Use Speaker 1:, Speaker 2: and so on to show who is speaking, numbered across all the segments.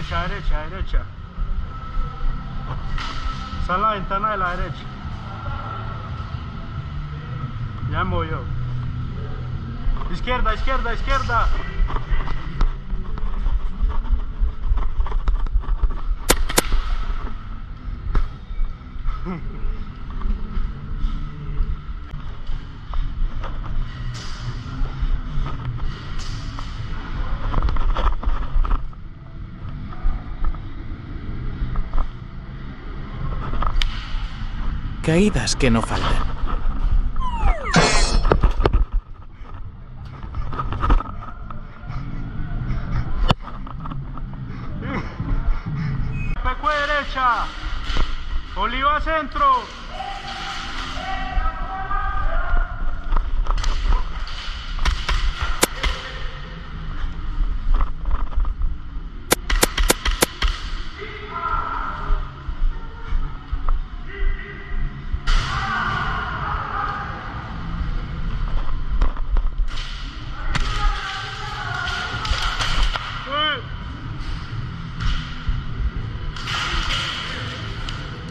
Speaker 1: derecha, derecha, derecha. Está en la ventana de la derecha. Ya me movió. Izquierda, izquierda, izquierda.
Speaker 2: Caídas que no faltan.
Speaker 1: Peco derecha. Oliva centro.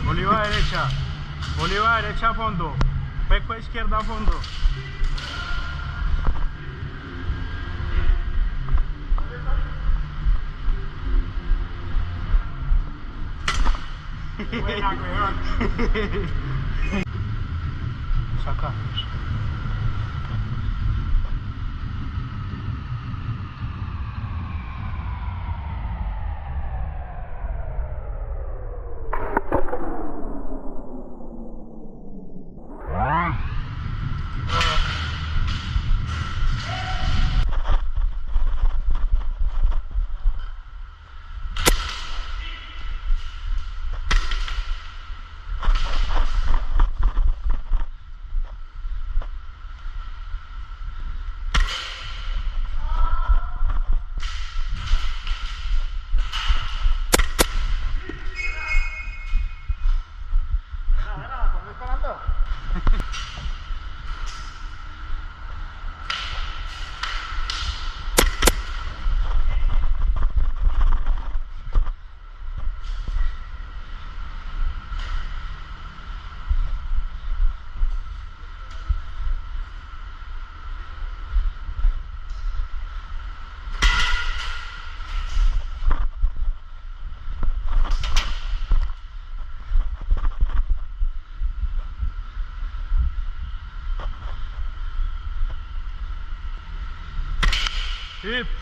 Speaker 1: Oliva derecha. Oliva derecha a fondo. Peco izquierda a fondo. Buena, weón. Sacamos. Hip.